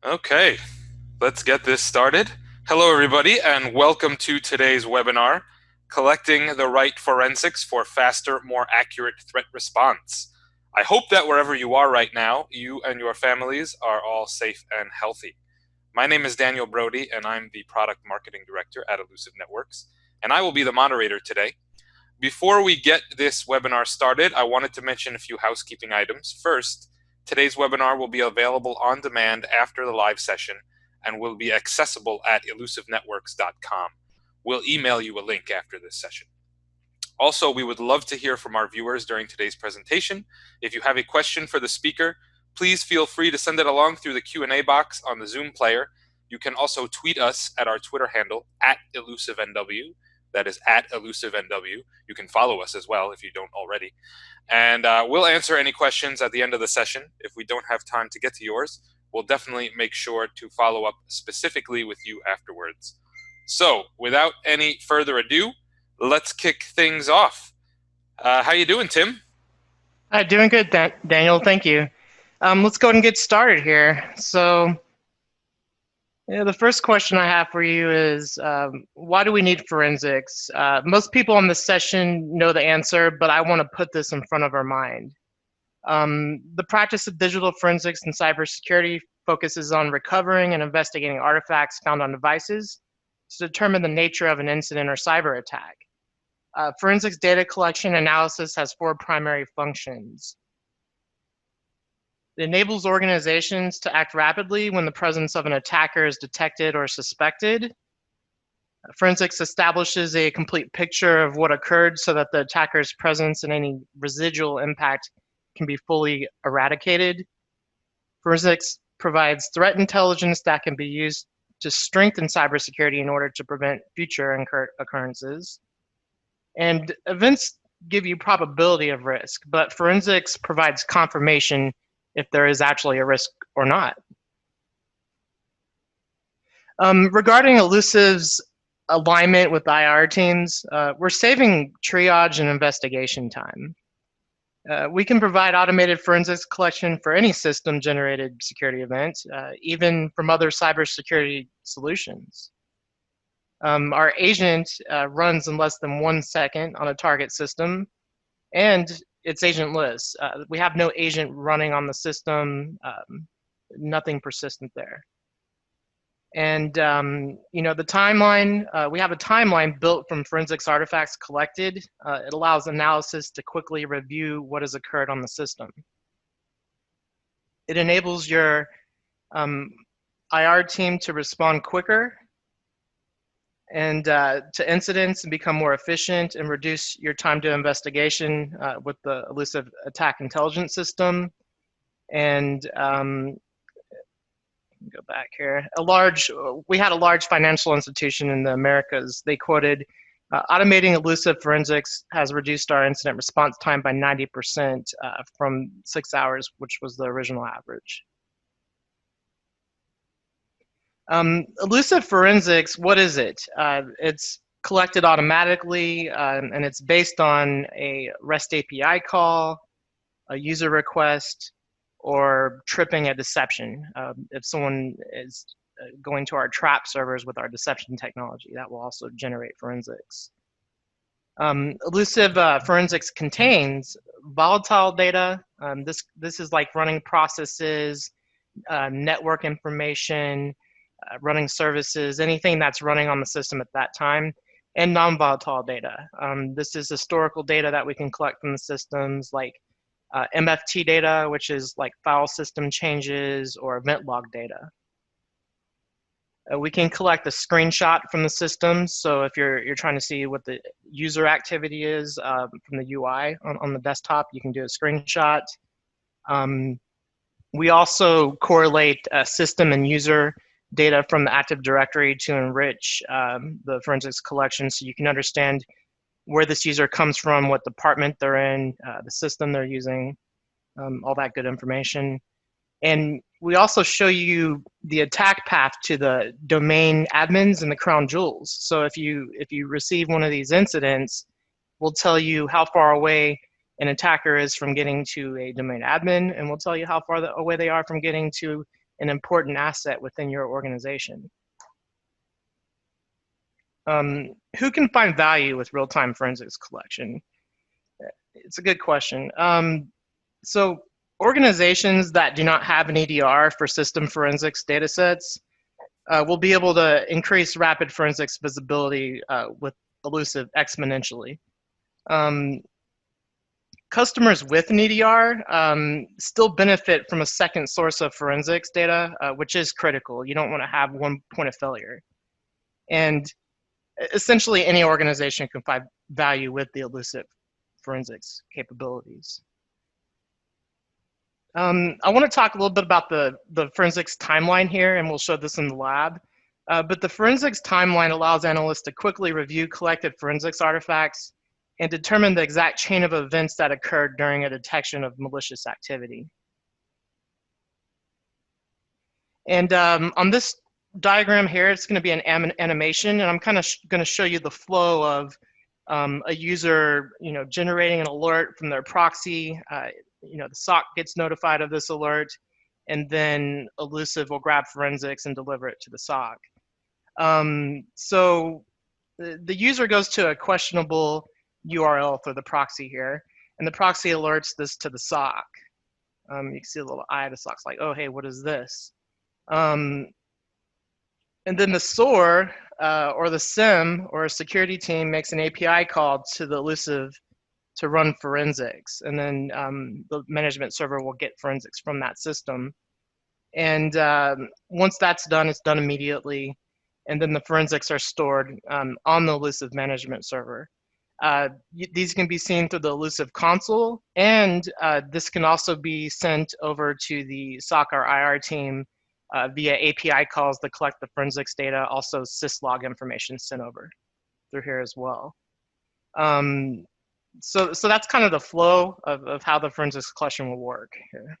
Okay, let's get this started. Hello, everybody, and welcome to today's webinar, Collecting the Right Forensics for Faster, More Accurate Threat Response. I hope that wherever you are right now, you and your families are all safe and healthy. My name is Daniel Brody, and I'm the Product Marketing Director at Illusive Networks, and I will be the moderator today. Before we get this webinar started, I wanted to mention a few housekeeping items. First, today's webinar will be available on demand after the live session and will be accessible at elusivenetworks.com. We'll email you a link after this session. Also, we would love to hear from our viewers during today's presentation. If you have a question for the speaker, please feel free to send it along through the Q&A box on the Zoom player. You can also tweet us at our Twitter handle, @ElusiveNW. That is @ElusiveNW. You can follow us as well if you don't already. And we'll answer any questions at the end of the session. If we don't have time to get to yours, we'll definitely make sure to follow up specifically with you afterwards. So, without any further ado, let's kick things off. How you doing, Tim? Hi, doing good, Daniel. Thank you. Let's go ahead and get started here. So, the first question I have for you is, why do we need forensics? Most people on this session know the answer, but I want to put this in front of our mind. The practice of digital forensics and cybersecurity focuses on recovering and investigating artifacts found on devices to determine the nature of an incident or cyber attack. Forensics data collection analysis has four primary functions. It enables organizations to act rapidly when the presence of an attacker is detected or suspected. Forensics establishes a complete picture of what occurred so that the attacker's presence and any residual impact can be fully eradicated. Forensics provides threat intelligence that can be used to strengthen cybersecurity in order to prevent future occurrences. And events give you probability of risk, but forensics provides confirmation if there is actually a risk or not. Regarding Illusive's alignment with IR teams, we're saving triage and investigation time. We can provide automated forensics collection for any system-generated security event, even from other cybersecurity solutions. Our agent runs in less than 1 second on a target system, and it's agentless. We have no agent running on the system, nothing persistent there. And the timeline, we have a timeline built from forensics artifacts collected. It allows analysis to quickly review what has occurred on the system. It enables your IR team to respond quicker and to incidents and become more efficient and reduce your time to investigation with the Illusive attack intelligence system. And go back here. We had a large financial institution in the Americas. They quoted, automating elusive forensics has reduced our incident response time by 90% from 6 hours, which was the original average. Elusive forensics, what is it? It's collected automatically, and it's based on a REST API call, a user request, or tripping a deception. If someone is going to our trap servers with our deception technology, that will also generate forensics. Elusive forensics contains volatile data. This is like running processes, network information, running services, anything that's running on the system at that time, and non-volatile data. This is historical data that we can collect from the systems, like MFT data, which is like file system changes, or event log data. We can collect a screenshot from the system. So if you're trying to see what the user activity is from the UI on the desktop, you can do a screenshot. We also correlate system and user data from the Active Directory to enrich the forensics collection, so you can understand where this user comes from, what department they're in, the system they're using, all that good information. And we also show you the attack path to the domain admins and the crown jewels. So if you receive one of these incidents, we'll tell you how far away an attacker is from getting to a domain admin, and we'll tell you how far away they are from getting to an important asset within your organization. Who can find value with real-time forensics collection? It's a good question. So organizations that do not have an EDR for system forensics datasets will be able to increase rapid forensics visibility with Illusive exponentially. Customers with an EDR still benefit from a second source of forensics data, which is critical. You don't want to have one point of failure. And essentially, any organization can find value with the Illusive forensics capabilities. I want to talk a little bit about the forensics timeline here, and we'll show this in the lab. But the forensics timeline allows analysts to quickly review collected forensics artifacts and determine the exact chain of events that occurred during a detection of malicious activity. And on this diagram here, it's going to be an animation, and I'm kind of going to show you the flow of a user, generating an alert from their proxy. The SOC gets notified of this alert, and then Illusive will grab forensics and deliver it to the SOC. So the user goes to a questionable URL for the proxy here, and the proxy alerts this to the SOC. You can see a little eye of the SOC's like, oh, hey, what is this? And then the SOAR or the SIM or a security team makes an API call to the Illusive to run forensics. And then the management server will get forensics from that system. And once that's done, it's done immediately. And then the forensics are stored on the Illusive management server. These can be seen through the Illusive console, and this can also be sent over to the SOC or IR team via API calls to collect the forensics data, also syslog information sent over through here as well. So that's kind of the flow of how the forensics collection will work here.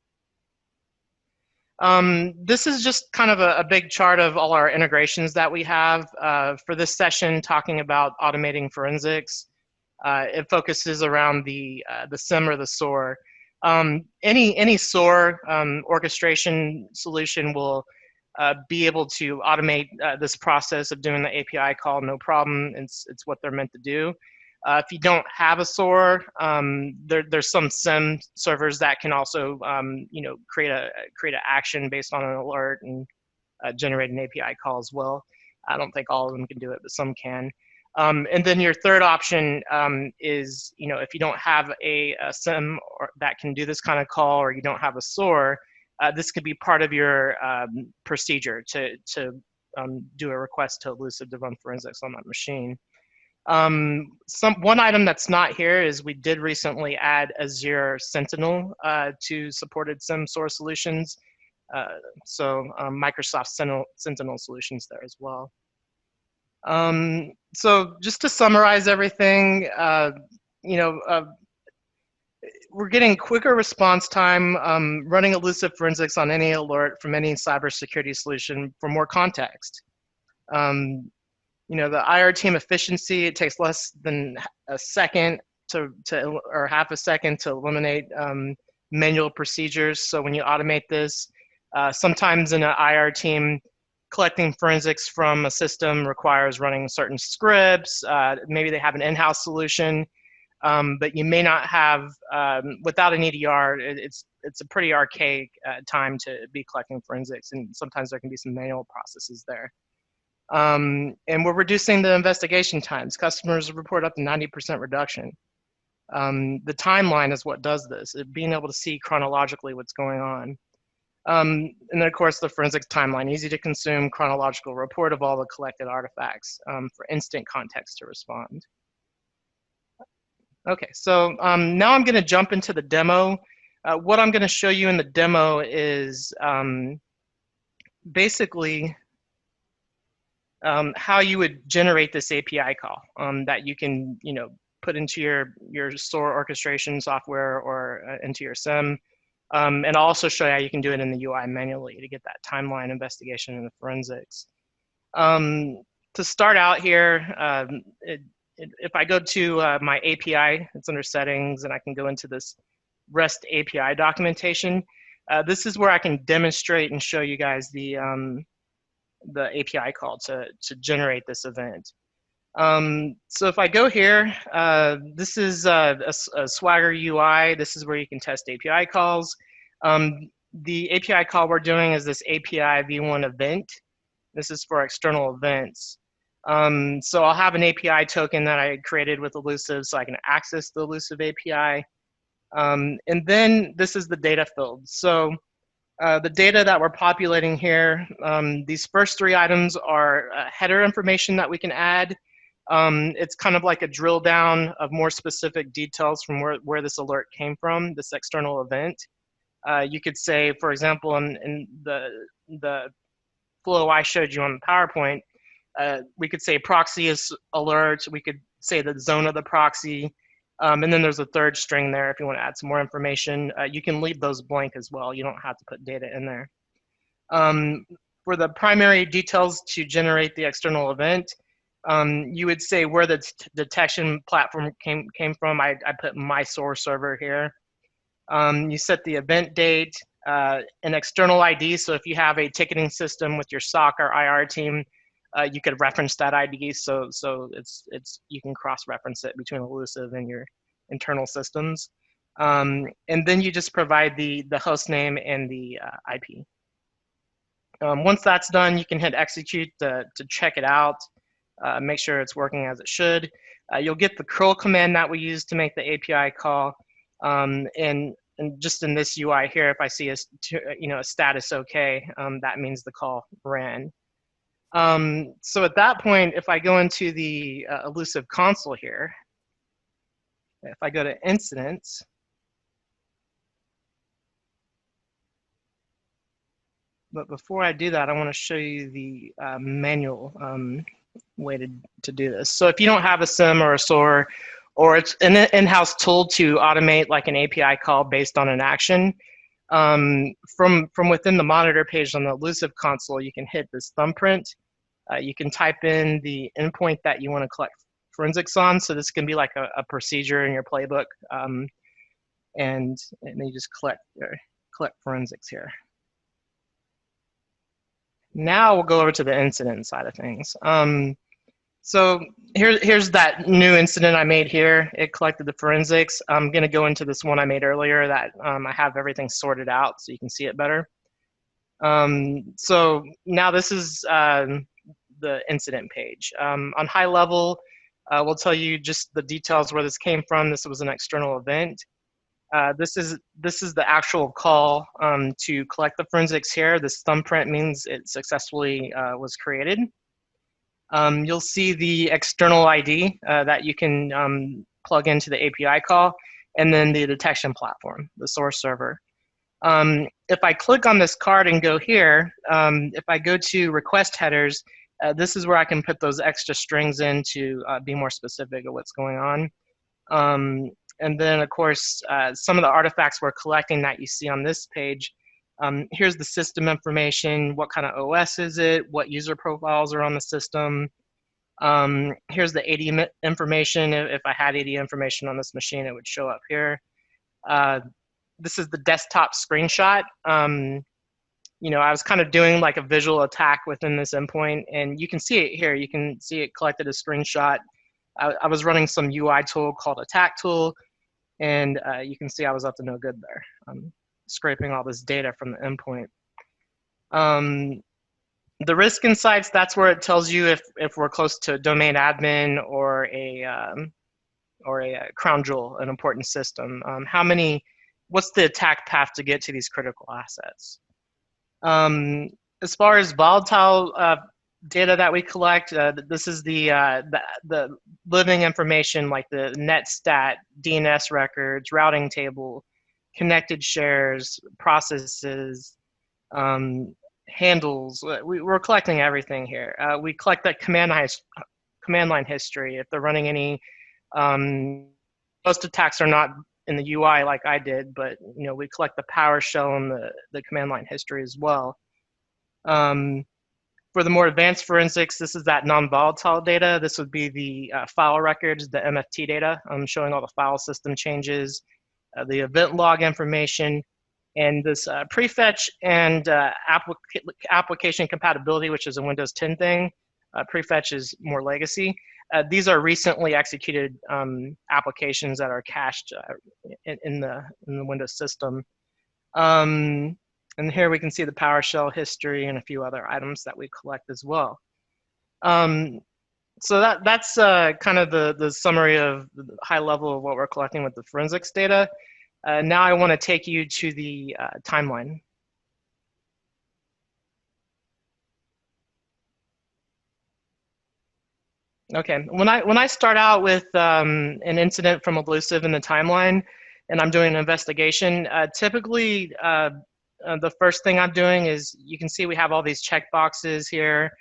This is just kind of a big chart of all our integrations that we have for this session, talking about automating forensics. It focuses around the SIM or the SOAR. Any SOAR orchestration solution will be able to automate this process of doing the API call, no problem. It's what they're meant to do. If you don't have a SOAR, there's some SIM servers that can also create an action based on an alert and generate an API call as well. I don't think all of them can do it, but some can. And then your third option is, if you don't have a SIM that can do this kind of call, or you don't have a SOAR, this could be part of your procedure to do a request to Illusive to run forensics on that machine. One item that's not here is we did recently add Azure Sentinel to supported SIM SOAR solutions. So Microsoft Sentinel solutions there as well. So just to summarize everything, we're getting quicker response time, running Illusive forensics on any alert from any cybersecurity solution for more context. The IR team efficiency, it takes less than a second or half a second to eliminate manual procedures. So when you automate this, sometimes in an IR team, collecting forensics from a system requires running certain scripts. Maybe they have an in-house solution, but you may not have, without an EDR, it's a pretty archaic time to be collecting forensics, and sometimes there can be some manual processes there. And we're reducing the investigation times. Customers report up to 90% reduction. The timeline is what does this, being able to see chronologically what's going on. And then, of course, the forensics timeline, easy to consume chronological report of all the collected artifacts for instant context to respond. Okay, so now I'm going to jump into the demo. What I'm going to show you in the demo is basically how you would generate this API call that you can, put into your SOAR orchestration software or into your SIM. And I'll also show you how you can do it in the UI manually to get that timeline investigation and the forensics. To start out here, if I go to my API, it's under settings, and I can go into this REST API documentation. This is where I can demonstrate and show you guys the API call to generate this event. So if I go here, this is a Swagger UI. This is where you can test API calls. The API call we're doing is this API v1 event. This is for external events. So I'll have an API token that I created with Illusive so I can access the Illusive API. And then this is the data field. So the data that we're populating here, these first three items are header information that we can add. It's kind of like a drill down of more specific details from where this alert came from, this external event. You could say, for example, in the flow I showed you on the PowerPoint, we could say proxy is alert. We could say the zone of the proxy. And then there's a third string there if you want to add some more information. You can leave those blank as well. You don't have to put data in there. For the primary details to generate the external event, you would say where the detection platform came from. I put my source server here. You set the event date, an external ID. So if you have a ticketing system with your SOC or IR team, you could reference that ID. So it's you can cross-reference it between Illusive and your internal systems. And then you just provide the host name and the IP. Once that's done, you can hit execute to check it out, make sure it's working as it should. You'll get the curl command that we use to make the API call. And just in this UI here, if I see a status OK, that means the call ran. So at that point, if I go into the Illusive console here, if I go to incidents, but before I do that, I want to show you the manual way to do this. So if you don't have a SIM or a SOAR, or it's an in-house tool to automate like an API call based on an action, from within the monitor page on the Illusive console, you can hit this thumbprint. You can type in the endpoint that you want to collect forensics on. So this can be like a procedure in your playbook, and then you just collect forensics here. Now we'll go over to the incident side of things. So here's that new incident I made here. It collected the forensics. I'm going to go into this one I made earlier that I have everything sorted out so you can see it better. So now this is the incident page. On high level, we'll tell you just the details where this came from. This was an external event. This is the actual call to collect the forensics here. This thumbprint means it successfully was created. You'll see the external ID that you can plug into the API call, and then the detection platform, the source server. If I click on this card and go here, if I go to request headers, this is where I can put those extra strings in to be more specific of what's going on. And then, of course, some of the artifacts we're collecting that you see on this page. Here's the system information. What kind of OS is it? What user profiles are on the system? Here's the AD information. If I had AD information on this machine, it would show up here. This is the desktop screenshot. I was kind of doing like a visual attack within this endpoint, and you can see it here. You can see it collected a screenshot. I was running some UI tool called Attack Tool, and you can see I was up to no good there. I'm scraping all this data from the endpoint. The risk insights, that's where it tells you if we're close to a domain admin or a crown jewel, an important system. What's the attack path to get to these critical assets? As far as volatile data that we collect, this is the living information like the netstat, DNS records, routing table, connected shares, processes, handles. We're collecting everything here. We collect that command line history. If they're running any, most attacks are not in the UI like I did, but we collect the PowerShell and the command line history as well. For the more advanced forensics, this is that non-volatile data. This would be the file records, the MFT data, showing all the file system changes, the event log information. And this prefetch and application compatibility, which is a Windows 10 thing, prefetch is more legacy. These are recently executed applications that are cached in the Windows system. And here we can see the PowerShell history and a few other items that we collect as well. So that's kind of the summary of the high level of what we're collecting with the forensics data. Now I want to take you to the timeline. Okay, when I start out with an incident from Illusive in the timeline, and I'm doing an investigation, typically the first thing I'm doing is, you can see we have all these checkboxes here.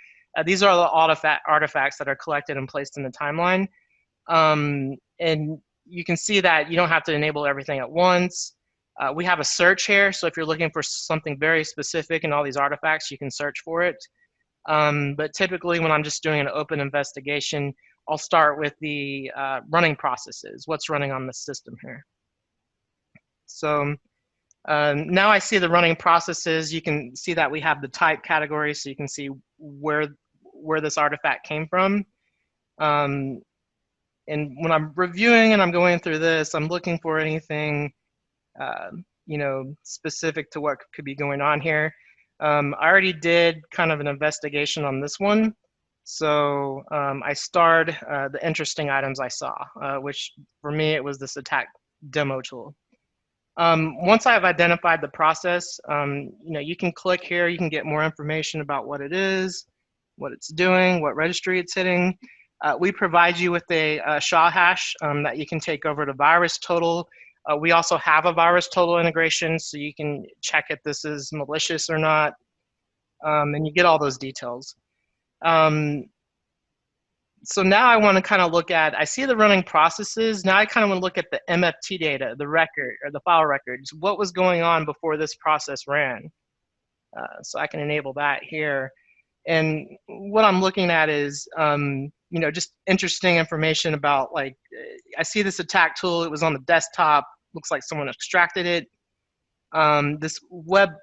These are the artifacts that are collected and placed in the timeline. And you can see that you don't have to enable everything at once. We have a search here, so if you're looking for something very specific in all these artifacts, you can search for it. But typically when I'm just doing an open investigation, I'll start with the running processes, what's running on the system here. So now I see the running processes. You can see that we have the type category, so you can see where this artifact came from. And when I'm reviewing and I'm going through this, I'm looking for anything specific to what could be going on here. I already did kind of an investigation on this one. So I starred the interesting items I saw, which for me, it was this attack demo tool. Once I've identified the process, you can click here, you can get more information about what it is, what it's doing, what registry it's hitting. We provide you with a SHA hash that you can take over to VirusTotal. We also have a VirusTotal integration, so you can check if this is malicious or not, and you get all those details. So now I want to kind of look at, I see the running processes. Now I kind of want to look at the MFT data, the record, or the file records. What was going on before this process ran? So I can enable that here. And what I'm looking at is, just interesting information about, like, I see this attack tool. It was on the desktop. Looks like someone extracted it. This web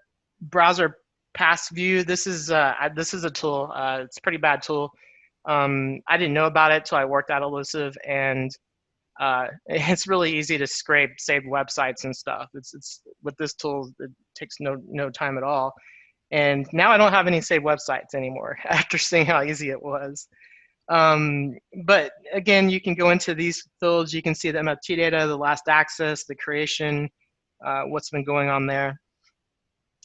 browser pass view. This is a tool. It's a pretty bad tool. I didn't know about it till I worked at Illusive, and it's really easy to scrape saved websites and stuff. It's with this tool, it takes no time at all. And now I don't have any saved websites anymore after seeing how easy it was. But again, you can go into these fields. You can see the MFT data, the last access, the creation, what's been going on there.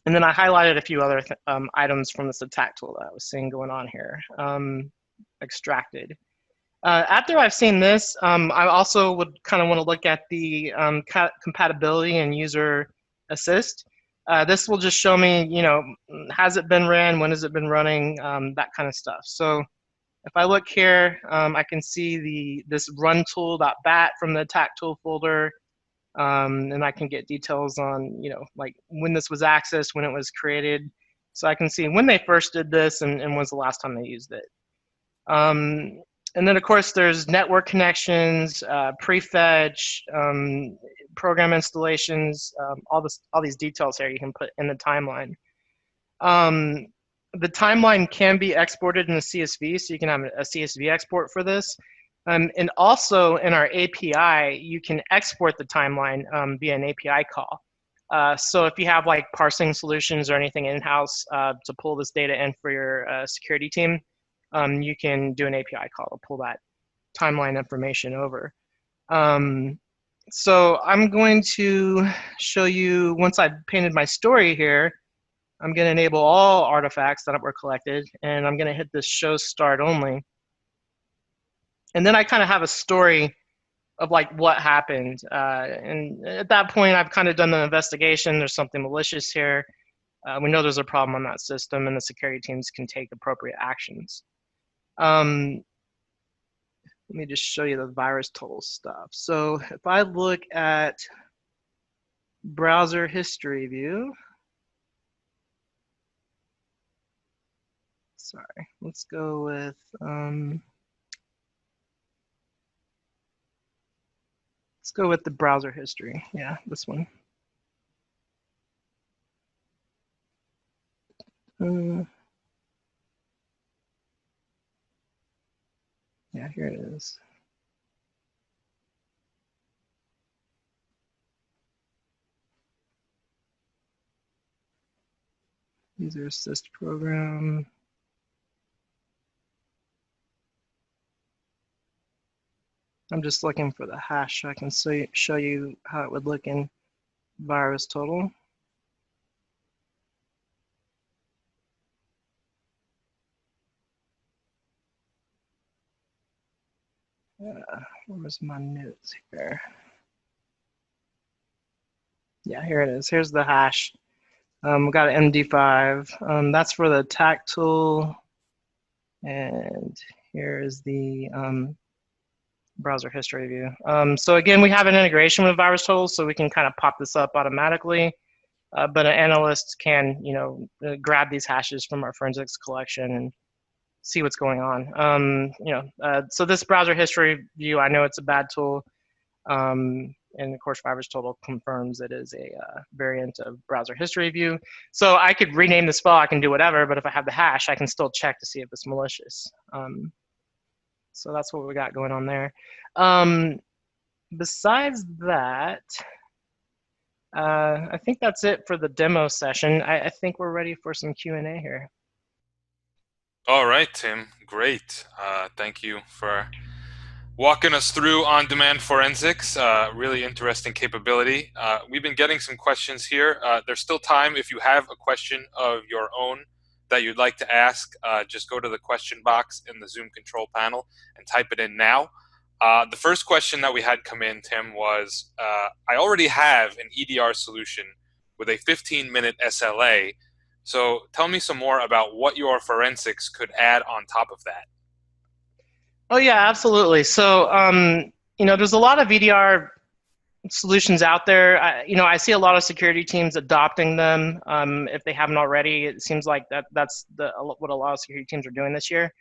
And then I highlighted a few other items from this attack tool that I was seeing going on here. Extracted. After I've seen this, I also would kind of want to look at the compatibility and user assist. This will just show me, has it been ran, when has it been running, that kind of stuff. So if I look here, I can see this run tool.bat from the attack tool folder, and I can get details on, like when this was accessed, when it was created. So I can see when they first did this and when's the last time they used it. And then, of course, there's network connections, prefetch, program installations, all these details here you can put in the timeline. The timeline can be exported in a CSV, so you can have a CSV export for this. And also in our API, you can export the timeline via an API call. So if you have like parsing solutions or anything in-house to pull this data in for your security team, you can do an API call to pull that timeline information over. So I'm going to show you, once I've painted my story here, I'm going to enable all artifacts that were collected, and I'm going to hit this show start only. And then I kind of have a story of like what happened. And at that point, I've kind of done the investigation. There's something malicious here. We know there's a problem on that system, and the security teams can take appropriate actions. Let me just show you the VirusTotal stuff. So if I look at browser history view, sorry, let's go with, let's go with the browser history. Yeah, this one. Yeah, here it is. User assist program. I'm just looking for the hash so I can show you how it would look in VirusTotal. Where's my notes here? Yeah, here it is. Here's the hash. We got an MD5. That's for the TAC tool. And here is the browser history view. So again, we have an integration with VirusTotal, so we can kind of pop this up automatically. But an analyst can, grab these hashes from our forensics collection and see what's going on. So this browser history view, I know it's a bad tool. And of course, VirusTotal confirms it is a variant of browser history view. So I could rename this file, I can do whatever, but if I have the hash, I can still check to see if it's malicious. So that's what we got going on there. Besides that, I think that's it for the demo session. I think we're ready for some Q&A here. All right, Tim, great. Thank you for walking us through on-demand forensics. Really interesting capability. We've been getting some questions here. There's still time if you have a question of your own that you'd like to ask. Just go to the question box in the Zoom control panel and type it in now. The first question that we had come in, Tim, was I already have an EDR solution with a 15-minute SLA. So tell me some more about what your forensics could add on top of that. Oh yeah, absolutely. So there's a lot of EDR solutions out there. I see a lot of security teams adopting them. If they haven't already, it seems like that's what a lot of security teams are doing this year.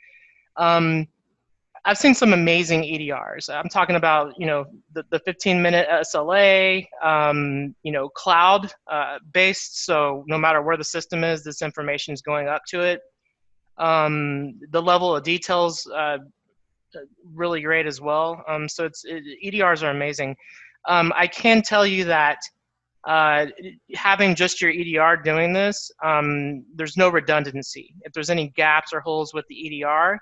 I've seen some amazing EDRs. I'm talking about the 15-minute SLA, cloud based. So no matter where the system is, this information is going up to it. The level of details really great as well. So EDRs are amazing. I can tell you that having just your EDR doing this, there's no redundancy. If there's any gaps or holes with the EDR,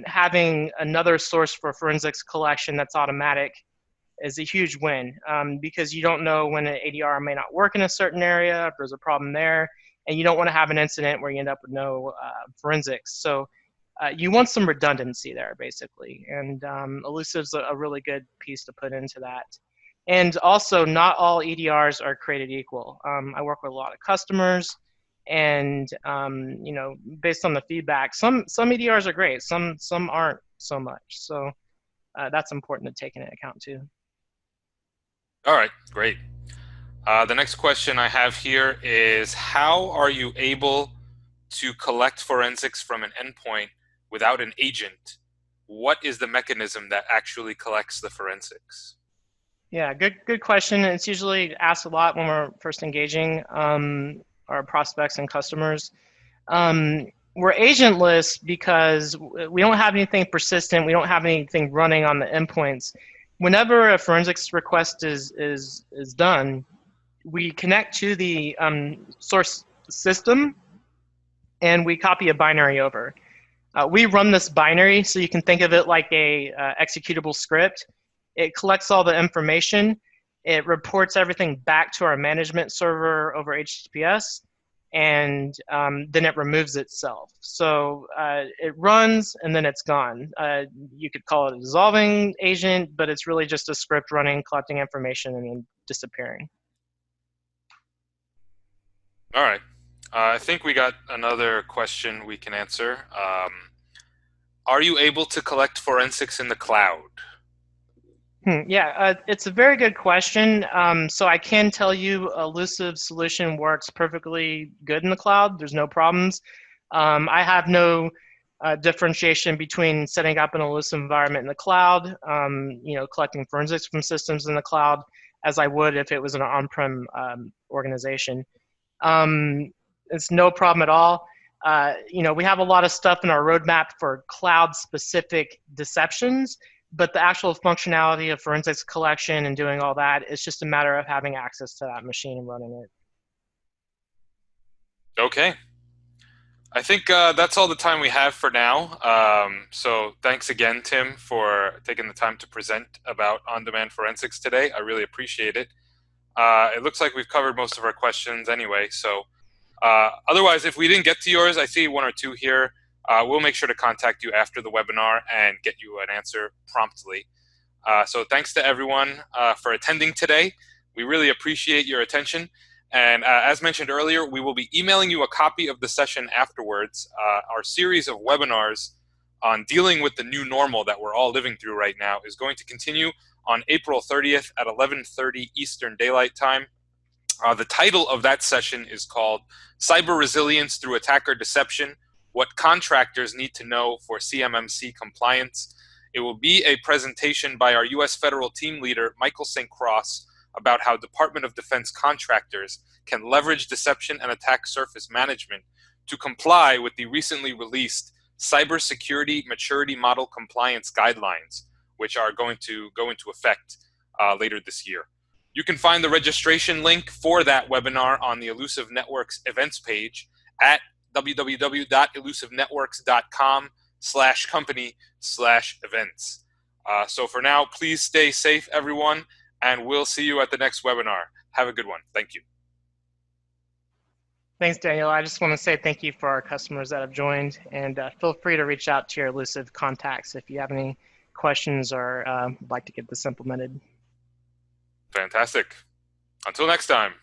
having another source for forensics collection that's automatic is a huge win, because you don't know when an ADR may not work in a certain area, if there's a problem there, and you don't want to have an incident where you end up with no forensics. So you want some redundancy there, basically, and Elusive's a really good piece to put into that. And also, not all EDRs are created equal. I work with a lot of customers, and based on the feedback, some EDRs are great, some aren't so much. So that's important to take into account too. All right, great. The next question I have here is, how are you able to collect forensics from an endpoint without an agent? What is the mechanism that actually collects the forensics? Yeah, good question. It's usually asked a lot when we're first engaging our prospects and customers. We're agentless because we don't have anything persistent. We don't have anything running on the endpoints. Whenever a forensics request is done, we connect to the source system and we copy a binary over. We run this binary, so you can think of it like a executable script. It collects all the information. It reports everything back to our management server over HTTPS, and then it removes itself. So it runs, and then it's gone. You could call it a dissolving agent, but it's really just a script running, collecting information, and then disappearing. All right. I think we got another question we can answer. Are you able to collect forensics in the cloud? Yeah, it's a very good question. So I can tell you Illusive solution works perfectly good in the cloud. There's no problems. I have no differentiation between setting up an Illusive environment in the cloud, collecting forensics from systems in the cloud, as I would if it was an on-prem organization. it's no problem at all. We have a lot of stuff in our roadmap for cloud-specific deceptions, but the actual functionality of forensics collection and doing all that, it's just a matter of having access to that machine and running it. Okay. I think that's all the time we have for now. So thanks again, Tim, for taking the time to present about on-demand forensics today. I really appreciate it. It looks like we've covered most of our questions anyway. So otherwise, if we didn't get to yours, I see one or two here. We'll make sure to contact you after the webinar and get you an answer promptly. So thanks to everyone for attending today. We really appreciate your attention. And as mentioned earlier, we will be emailing you a copy of the session afterwards. Our series of webinars on dealing with the new normal that we're all living through right now is going to continue on April 30th at 11:30 Eastern Daylight Time. The title of that session is called Cyber Resilience Through Attacker Deception, What Contractors Need to Know for CMMC Compliance. It will be a presentation by our U.S. federal team leader, Michael St. Cross, about how Department of Defense contractors can leverage deception and attack surface management to comply with the recently released Cybersecurity Maturity Model Compliance Guidelines, which are going to go into effect later this year. You can find the registration link for that webinar on the Illusive Networks events page at www.illusivenetworks.com/company/events. So for now, please stay safe, everyone, and we'll see you at the next webinar. Have a good one. Thank you. Thanks, Daniel. I just want to say thank you for our customers that have joined, and feel free to reach out to your Illusive contacts if you have any questions or would like to get this implemented. Fantastic. Until next time.